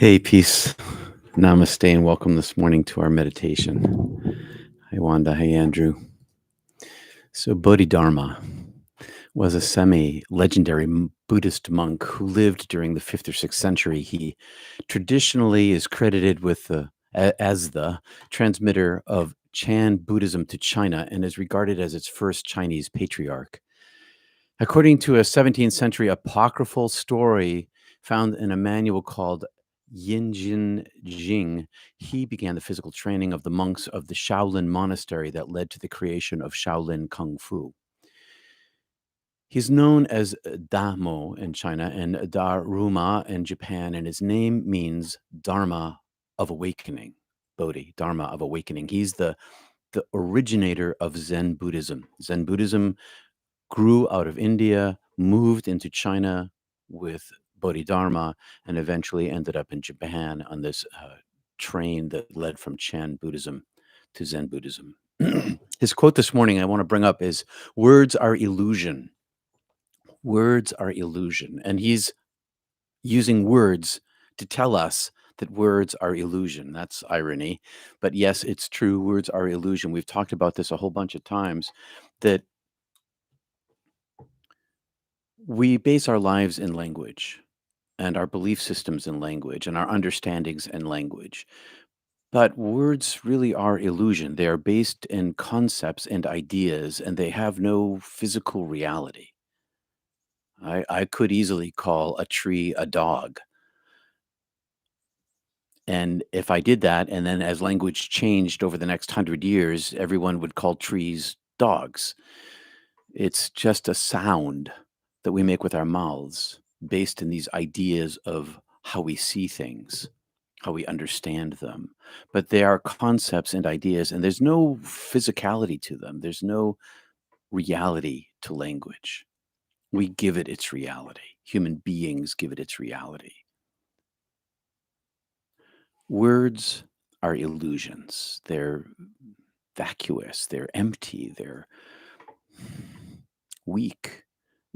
Hey, peace. Namaste and welcome this morning to our meditation. Hi, Wanda. Hey, Andrew. So, Bodhidharma was a semi legendary Buddhist monk who lived during the 5th or 6th century. He traditionally is credited with as the transmitter of Chan Buddhism to China and is regarded as its first Chinese patriarch. According to a 17th century apocryphal story found in a manual called Yinjin Jing, he began the physical training of the monks of the Shaolin monastery that led to the creation of Shaolin Kung Fu. He's known as Damo in China and Daruma in Japan, and his name means Dharma of awakening, Bodhi, Dharma of awakening. He's the originator of Zen Buddhism. Zen Buddhism grew out of India, moved into China with Bodhidharma, and eventually ended up in Japan on this train that led from Chan Buddhism to Zen Buddhism. His quote this morning I want to bring up is "Words are illusion. Words are illusion." And he's using words to tell us that words are illusion. That's irony. But yes, it's true. Words are illusion. We've talked about this a whole bunch of times that we base our lives in language and our belief systems in language and our understandings in language. But words really are illusion. They are based in concepts and ideas, and they have no physical reality. I could easily call a tree a dog. And if I did that, and then as language changed over the next 100 years, everyone would call trees dogs. It's just a sound that we make with our mouths based in these ideas of how we see things, how we understand them. But they are concepts and ideas, and there's no physicality to them. There's no reality to language. We give it its reality. Human beings give it its reality. Words are illusions. They're vacuous, they're empty, they're weak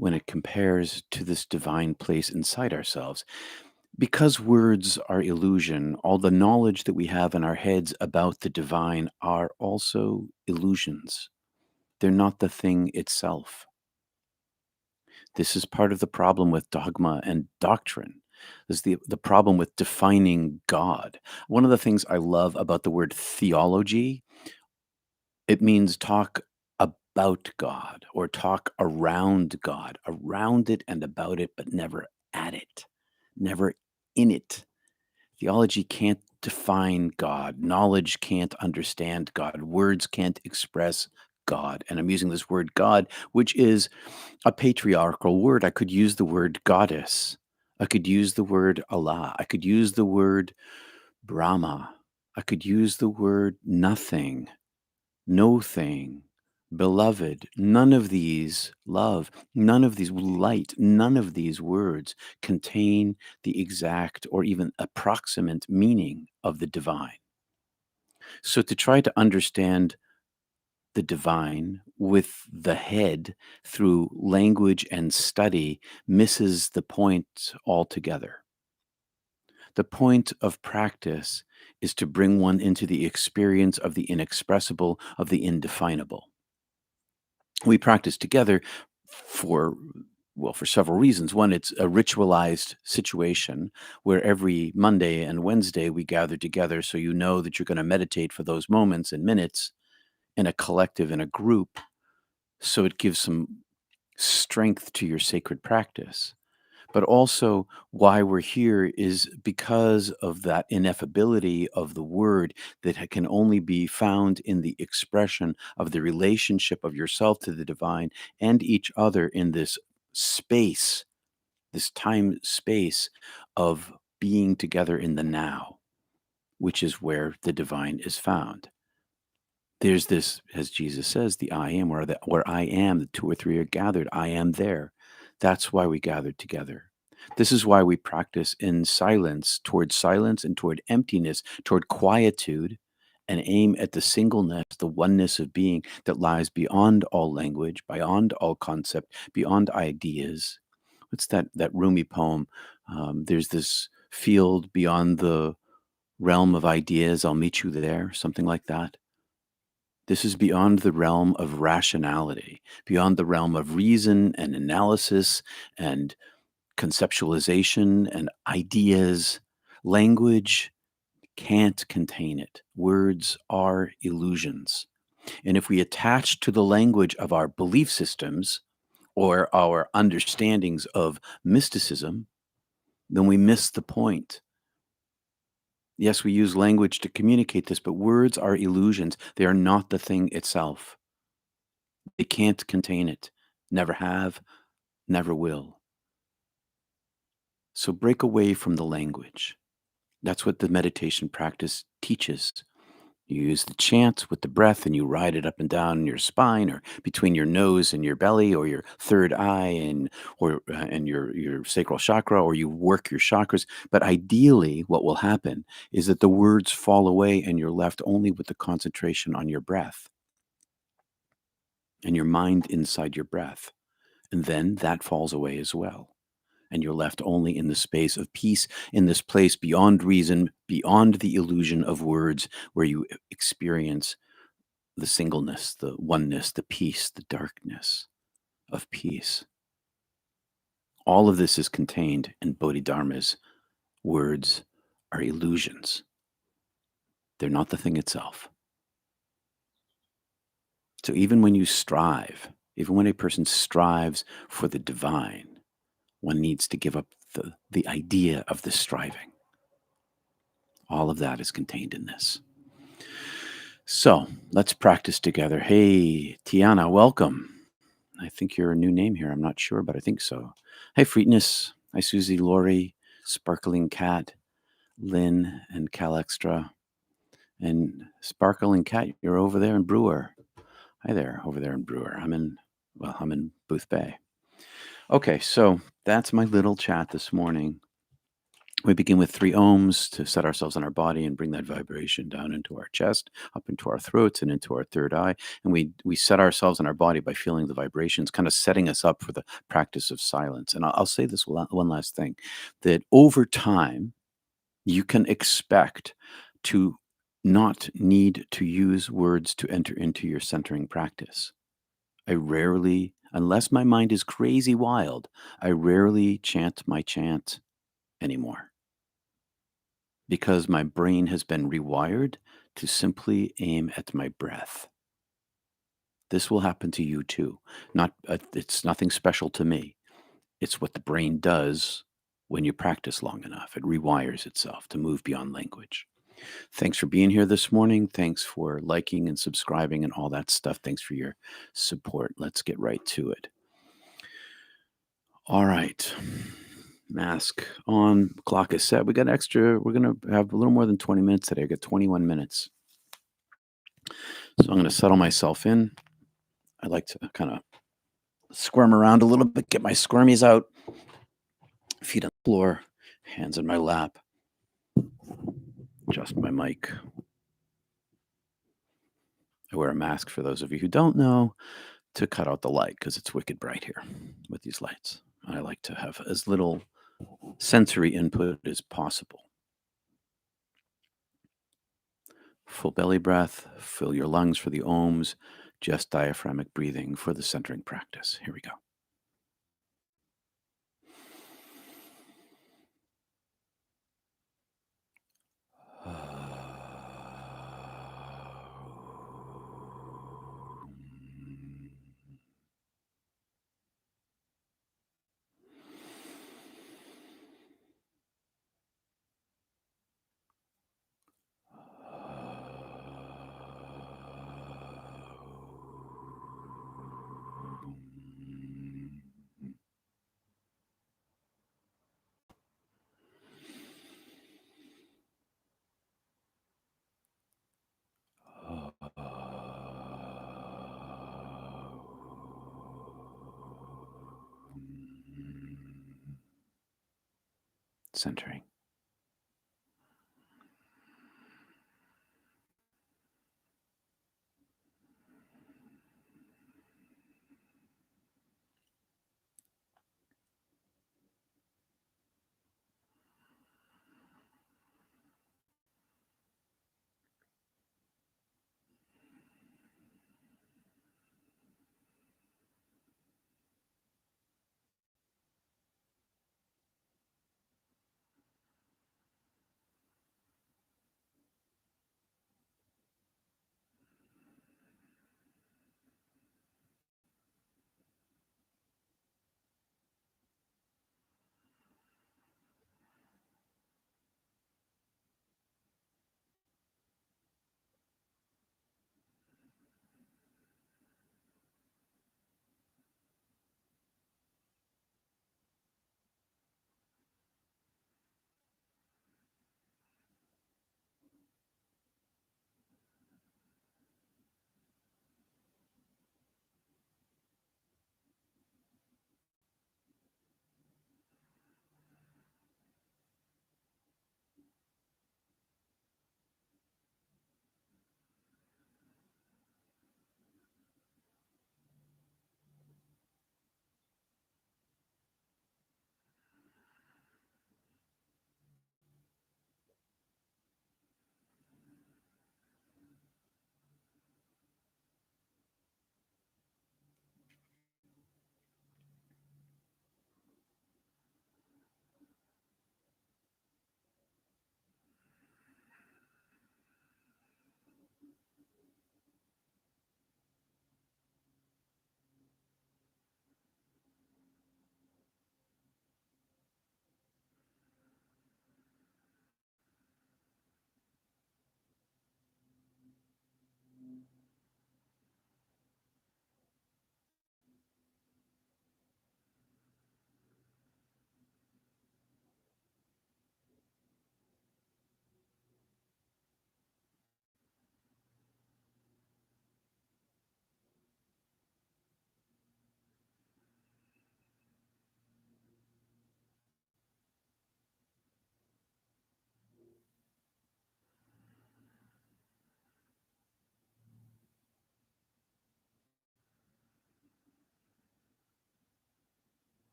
when it compares to this divine place inside ourselves. Because words are illusion, all the knowledge that we have in our heads about the divine are also illusions. They're not the thing itself. This is part of the problem with dogma and doctrine. This is the problem with defining God. One of the things I love about the word theology, it means talk about God or talk around it and about it, but never at it, never in it. Theology can't define God. Knowledge can't understand God. Words can't express God. And I'm using this word God, which is a patriarchal word. I could use the word goddess. I could use the word Allah. I could use the word Brahma. I could use the word nothing, no thing, beloved. None of these love, none of these light, none of these words contain the exact or even approximate meaning of the divine. So to try to understand the divine with the head through language and study misses the point altogether. The point of practice is to bring one into the experience of the inexpressible, of the indefinable. We practice together for for several reasons. One, it's a ritualized situation where every Monday and Wednesday we gather together, so you know that you're going to meditate for those moments and minutes in a collective, in a group, so it gives some strength to your sacred practice. But also, why we're here is because of that ineffability of the word that can only be found in the expression of the relationship of yourself to the divine and each other in this space, this time space of being together in the now, which is where the divine is found. There's this, as Jesus says, the I am, where I am, the two or three are gathered, I am there. That's why we gathered together. This is why we practice in silence and toward emptiness, toward quietude, and aim at the singleness, the oneness of being that lies beyond all language, beyond all concept, beyond ideas. What's that Rumi poem? There's this field, beyond the realm of ideas. I'll meet you there, something like that. This is beyond the realm of rationality, beyond the realm of reason and analysis and conceptualization and ideas. Language can't contain it. Words are illusions. And if we attach to the language of our belief systems or our understandings of mysticism, then we miss the point. Yes, we use language to communicate this, but words are illusions. They are not the thing itself. They can't contain it. Never have, never will. So break away from the language. That's what the meditation practice teaches. You use the chant with the breath and you ride it up and down your spine or between your nose and your belly or your third eye and your sacral chakra, or you work your chakras. But ideally what will happen is that the words fall away and you're left only with the concentration on your breath and your mind inside your breath. And then that falls away as well. And you're left only in the space of peace, in this place beyond reason, beyond the illusion of words, where you experience the singleness, the oneness, the peace, the darkness of peace. All of this is contained in Bodhidharma's words are illusions. They're not the thing itself. So even when you strive, even when a person strives for the divine, one needs to give up the idea of the striving. All of that is contained in this. So let's practice together. Hey, Tiana, welcome. I think you're a new name here. I'm not sure, but I think so. Hey, Freetness. Hi, Susie, Lori, Sparkling Cat, Lynn, and Cal Extra. And Sparkling Cat, you're over there in Brewer. Hi there, over there in Brewer. I'm in Booth Bay. Okay, so that's my little chat this morning. We begin with 3 ohms to set ourselves on our body and bring that vibration down into our chest, up into our throats, and into our third eye. And we set ourselves on our body by feeling the vibrations, kind of setting us up for the practice of silence. And I'll say this one last thing, that over time, you can expect to not need to use words to enter into your centering practice. I rarely, unless my mind is crazy wild, I rarely chant my chant anymore, because my brain has been rewired to simply aim at my breath. This will happen to you too. Not it's nothing special to me. It's what the brain does when you practice long enough. It rewires itself to move beyond language. Thanks for being here this morning. Thanks for liking and subscribing and all that stuff. Thanks for your support. Let's get right to it. All right. Mask on, clock is set. We're going to have a little more than 20 minutes today. I got 21 minutes. So I'm going to settle myself in. I like to kind of squirm around a little bit, get my squirmies out, feet on the floor, hands in my lap, adjust my mic. I wear a mask, for those of you who don't know, to cut out the light because it's wicked bright here with these lights. I like to have as little sensory input as possible. Full belly breath, fill your lungs for the ohms, just diaphragmatic breathing for the centering practice. Here we go. Centering.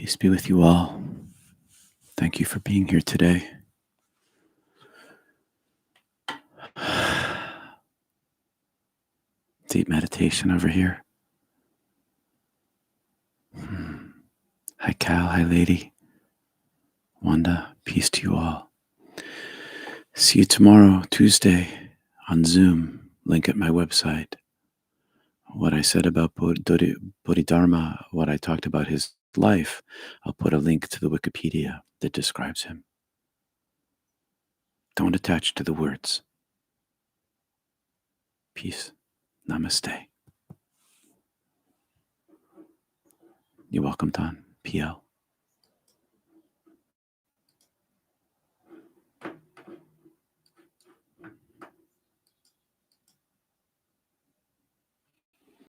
Peace be with you all. Thank you for being here today. Deep meditation over here. Hi, Cal. Hi, lady. Wanda, peace to you all. See you tomorrow, Tuesday, on Zoom. Link at my website. What I said about Bodhidharma, what I talked about his life, I'll put a link to the Wikipedia that describes him. Don't attach to the words. Peace. Namaste. You're welcome, Don. PL.